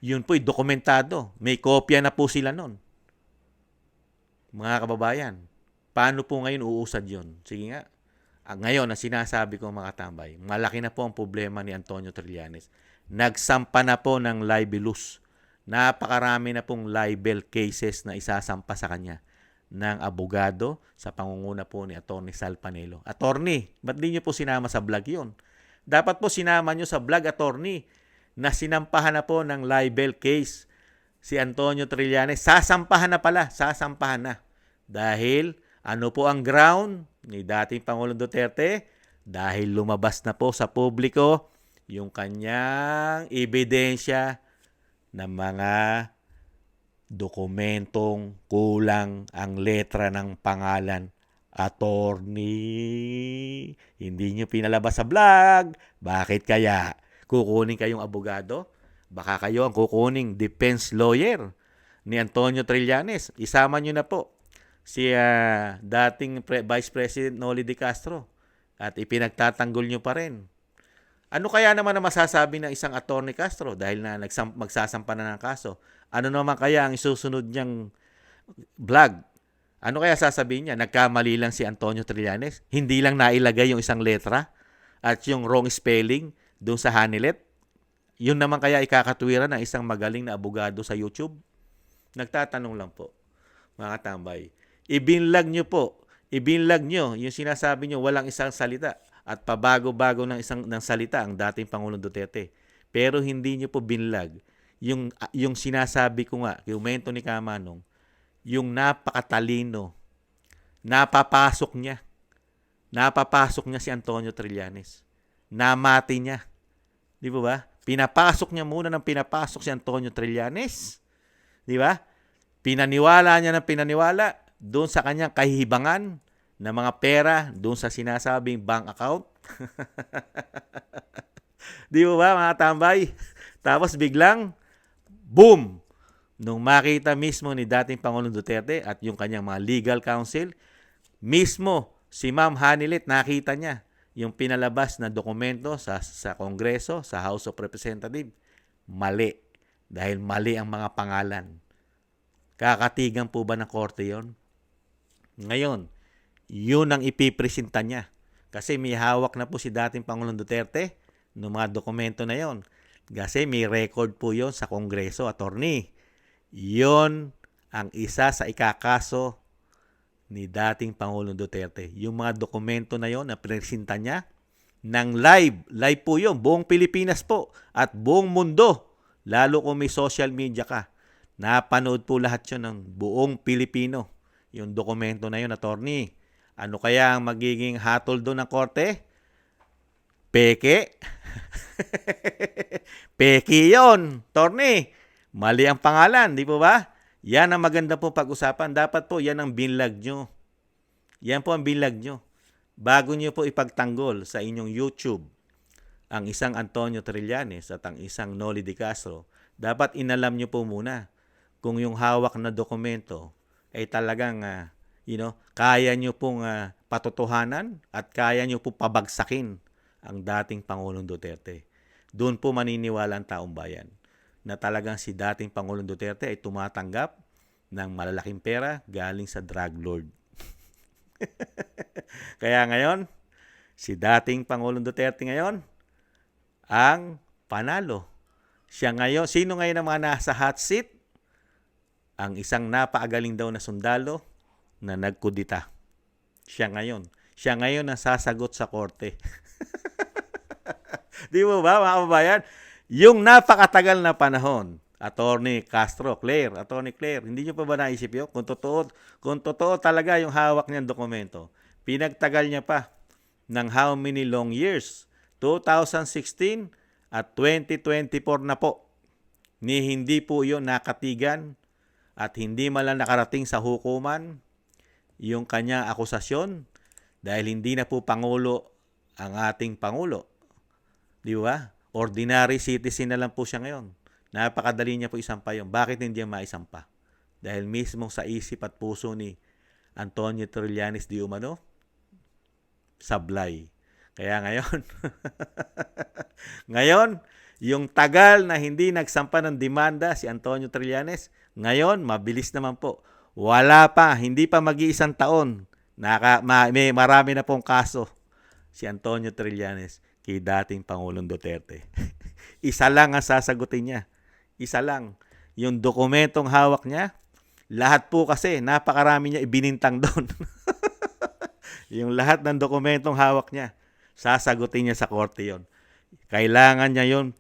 Yun po'y dokumentado. May kopya na po sila nun. Mga kababayan, paano po ngayon uusad yon? Sige nga. Ngayon, ang sinasabi ko mga tambay, malaki na po ang problema ni Antonio Trillanes. Nagsampa na po ng libelous. Napakarami na pong libel cases na isasampa sa kanya ng abogado sa pangunguna po ni Atty. Sal Panelo. Attorney, ba't di nyo po sinama sa vlog yun? Dapat po sinama nyo sa vlog, attorney, na sinampahan na po ng libel case si Antonio Trillanes. Sasampahan na. Dahil ano po ang ground ni dating Pangulong Duterte? Dahil lumabas na po sa publiko yung kanyang ebidensya ng mga dokumentong kulang ang letra ng pangalan. Attorney, hindi nyo pinalabas sa vlog. Bakit kaya? Kukunin kayong abogado? Baka kayo ang kukuning defense lawyer ni Antonio Trillanes. Isama nyo na po si dating Vice President Noli de Castro at ipinagtatanggol nyo pa rin. Ano kaya naman ang masasabi ng isang Atty. Castro dahil na magsasampa na ng kaso? Ano naman kaya ang isusunod niyang vlog? Ano kaya sasabihin niya? Nagkamali lang si Antonio Trillanes? Hindi lang nailagay yung isang letra at yung wrong spelling doon sa Hanilet? Yun naman kaya ikakatwiran ng isang magaling na abogado sa YouTube? Nagtatanong lang po, mga tambay. Ibinlag nyo yung sinasabi nyo walang isang salita at pabago-bago ng salita ang dating Pangulong Duterte. Pero hindi nyo po binlag yung sinasabi ko nga, komento ni Kamanong, yung napakatalino, napapasok niya si Antonio Trillanes. Namati niya. Di ba? Pinapasok niya muna ng pinapasok si Antonio Trillanes. Di ba? Pinaniwala doon sa kanyang kahihibangan na mga pera doon sa sinasabing bank account. Di ba mga tambay? Tapos biglang, boom! Nung makita mismo ni dating Pangulong Duterte at yung kanyang mga legal counsel, mismo si Ma'am Hanilet nakita niya yung pinalabas na dokumento sa Kongreso, sa House of Representatives. Mali. Dahil mali ang mga pangalan. Kakatigan po ba ng korte yon? Ngayon, yun ang ipipresenta niya. Kasi may hawak na po si dating Pangulong Duterte ng mga dokumento na yon. Kasi may record po yon sa Kongreso, attorney. Yon ang isa sa ikakaso ni dating Pangulong Duterte. Yung mga dokumento na yon na presenta niya ng live po yun, buong Pilipinas po at buong mundo. Lalo kung may social media ka. Napanood po lahat yun ng buong Pilipino. Yung dokumento na yun, attorney. Ano kaya ang magiging hatol doon ng korte? Peke. Peke yun, attorney. Mali ang pangalan, di po ba? Yan ang maganda po pag-usapan. Dapat po yan ang binlag nyo. Yan po ang binlag nyo. Bago nyo po ipagtanggol sa inyong YouTube ang isang Antonio Trillanes at ang isang Noli de Castro, dapat inalam nyo po muna kung yung hawak na dokumento ay talagang kaya nyo pong patotohanan at kaya nyo po pabagsakin ang dating Pangulong Duterte. Doon po maniniwala ang taong bayan na talagang si dating Pangulong Duterte ay tumatanggap ng malalaking pera galing sa drug lord. Kaya ngayon, si dating Pangulong Duterte ngayon ang panalo. Siya ngayon, sino ngayon ang mga nasa hot seat? Ang isang napakagaling daw na sundalo na nagkudita. Siya ngayon ang sasagot sa korte. Di mo ba, mga kababayan? Yung napakatagal na panahon, Attorney Claire, hindi nyo pa ba naisip yun? Kung totoo talaga yung hawak niyang dokumento, pinagtagal niya pa ng how many long years? 2016 at 2024 na po. Ni hindi po yun nakatigan at hindi man lang nakarating sa hukuman yung kanyang akusasyon dahil hindi na po Pangulo ang ating Pangulo. Di ba? Ordinary citizen na lang po siya ngayon. Napakadali niya po isampa yun. Bakit hindi niya maisampa? Dahil mismo sa isip at puso ni Antonio Trillanes di umano, sablay. Kaya ngayon, yung tagal na hindi nagsampa ng demanda si Antonio Trillanes, ngayon, mabilis naman po. Wala pa, hindi pa mag-iisang taon. May marami na pong kaso si Antonio Trillanes kay dating Pangulong Duterte. Isa lang ang sasagutin niya. Isa lang. Yung dokumentong hawak niya, lahat po kasi, napakarami niya ibinintang doon. Yung lahat ng dokumentong hawak niya, sasagutin niya sa korte yon. Kailangan niya yon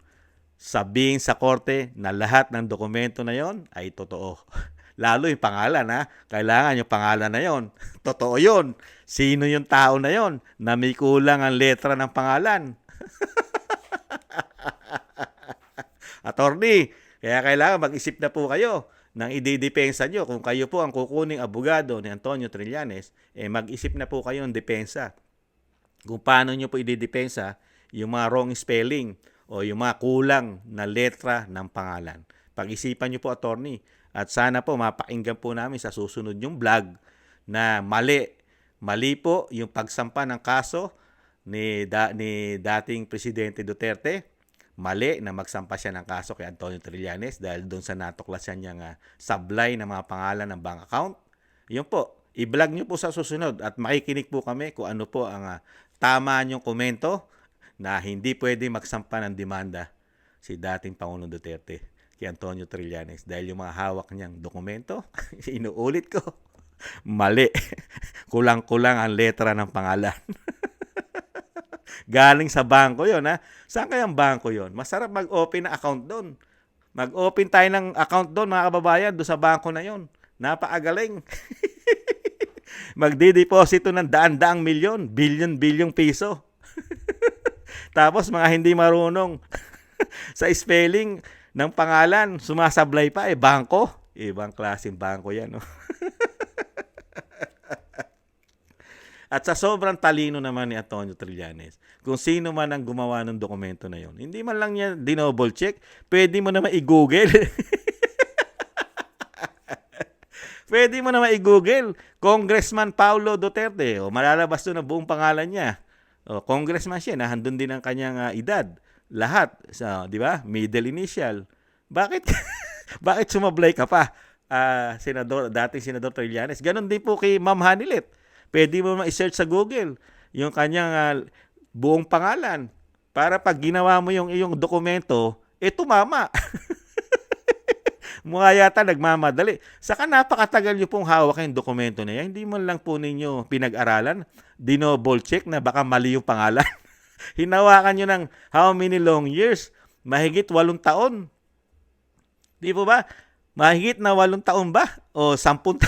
sabihin sa korte na lahat ng dokumento na yon ay totoo. Lalo yung pangalan, ha? Kailangan yung pangalan na yon. Totoo yon. Sino yung tao na yon na may kulang ang letra ng pangalan? Attorney, kaya kailangan mag-isip na po kayo ng ididepensa nyo. Kung kayo po ang kukuning abogado ni Antonio Trillanes, mag-isip na po kayo ng depensa. Kung paano nyo po ididepensa yung mga wrong spelling o yung mga kulang na letra ng pangalan. Pag-isipan nyo po, attorney. At sana po mapakinggan po namin sa susunod yung vlog na mali po yung pagsampa ng kaso ni dating Presidente Duterte. Mali na magsampa siya ng kaso kay Antonio Trillanes dahil doon sa natuklasan niyang sablay ng mga pangalan ng bank account. Yun po, i-vlog nyo po sa susunod at makikinig po kami kung ano po ang tama niyong komento na hindi pwede magsampa ng demanda si dating Pangulong Duterte kay Antonio Trillanes dahil yung mga hawak niyang dokumento, inuulit ko, mali. Kulang-kulang ang letra ng pangalan. Galing sa bangko yon, ha? Saan kayang bangko yon? Masarap mag-open na account doon. Mag-open tayo ng account doon, mga kababayan, doon sa bangko na yon. Napakagaling. Magdideposito ng daan-daang milyon, bilyon-bilyong piso. Tapos mga hindi marunong sa spelling ng pangalan, sumasablay pa, bangko. Ibang klaseng bangko yan, no? At sa sobrang talino naman ni Antonio Trillanes, kung sino man ang gumawa ng dokumento na yon, hindi man lang niya dinouble check, pwede mo naman i-google. Pwede mo naman i-google, Congressman Paulo Duterte, o malalabas doon ang buong pangalan niya. O, congressman siya, nahandun din ang kanyang edad. Lahat, di ba? Middle initial. Bakit bakit sumablay ka pa? Dating Senador Trillanes. Ganon din po kay Ma'am Hanilet. Pwede mo ma-search sa Google yung kanyang buong pangalan para pag ginawa mo yung iyong dokumento, tumama. Mukha yata nagmamadali. Saka napakatagal nyo pong hawak yung dokumento na yan. Hindi mo lang po ninyo pinag-aralan, dinouble check na baka mali yung pangalan. Hinawakan nyo ng how many long years? Mahigit 8 taon. Di po ba? Mahigit na 8 taon ba? O 10 taon?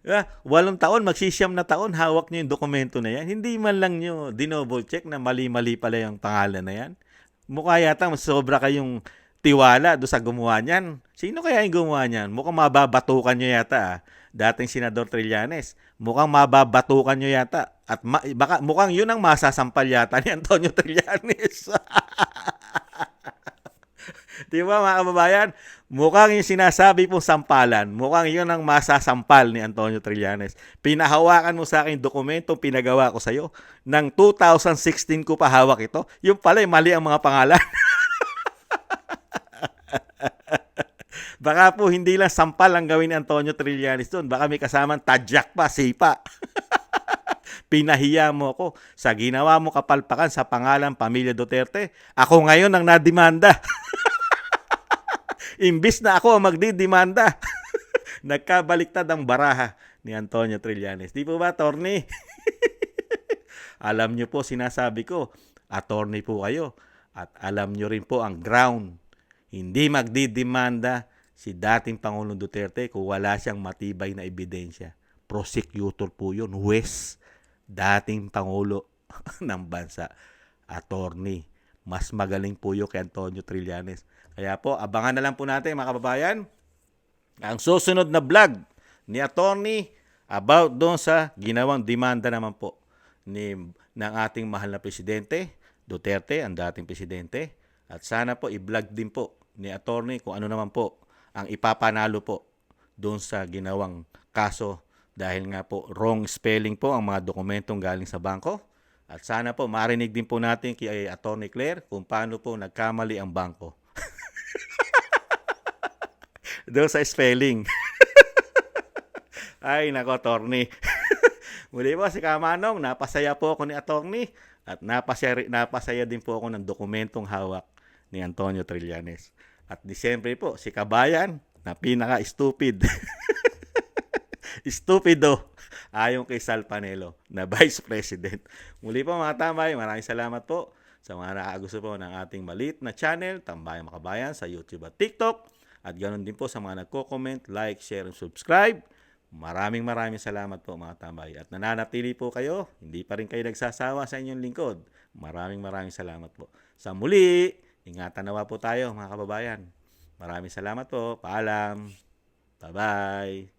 8 taon, magsisiyam na taon, hawak nyo yung dokumento na yan. Hindi man lang nyo dinouble check na mali-mali pala yung pangalan na yan. Mukha yata mas sobra kayong tiwala do sa gumawa niyan. Sino kaya yung gumawa niyan? Mukhang mababatukan nyo yata. Dating Senador Trillanes. Mukhang mababatukan nyo yata. At baka mukhang yun ang masasampal yata ni Antonio Trillanes. Di ba, mga kababayan? Mukhang yung sinasabi pong sampalan, mukhang yun ang masasampal ni Antonio Trillanes. Pinahawakan mo sa akin dokumento, pinagawa ko sa'yo. Nang 2016 ko pa hawak ito. Yung pala, mali ang mga pangalan. Baka po hindi lang sampal ang gawin ni Antonio Trillanes doon. Baka may kasamang tadyak pa, sipa. Pinahiya mo ako sa ginawa mo kapalpakan sa pangalan Pamilya Duterte. Ako ngayon ang nadimanda. Imbis na ako ang magdidemanda. Nagkabaliktad ang baraha ni Antonio Trillanes. Di po ba, attorney? Alam nyo po, sinasabi ko, attorney po kayo. At alam nyo rin po ang ground. Hindi magdidemanda si dating Pangulong Duterte kung wala siyang matibay na ebidensya. Prosecutor po yun, huwes, dating Pangulo ng bansa. Attorney. Mas magaling po yun kay Antonio Trillanes. Kaya po, abangan na lang po natin mga kababayan ang susunod na vlog ni attorney about doon sa ginawang demanda naman po ng ating mahal na presidente, Duterte, ang dating presidente. At sana po i-vlog din po ni attorney kung ano naman po ang ipapanalo po doon sa ginawang kaso dahil nga po wrong spelling po ang mga dokumentong galing sa bangko. At sana po marinig din po natin kay Attorney Claire kung paano po nagkamali ang bangko. Doon sa spelling. Ay, nako, attorney. Muli po si Kamanong, napasaya po ako ni attorney at napasaya din po ako ng dokumentong hawak ni Antonio Trillanes. At Disyembre po, si Kabayan na pinaka-stupid. Stupido ayon kay Sal Panelo na Vice President. Muli po mga tambay, maraming salamat po sa mga nakakagusto po ng ating maliit na channel, Tambayang Makabayan sa YouTube at TikTok. At ganoon din po sa mga nagko-comment, like, share, and subscribe. Maraming salamat po mga tambay. At nananatili po kayo, hindi pa rin kayo nagsasawa sa inyong lingkod. Maraming salamat po. Sa muli, ingatan nawa po tayo mga kababayan. Maraming salamat po. Paalam. Bye-bye.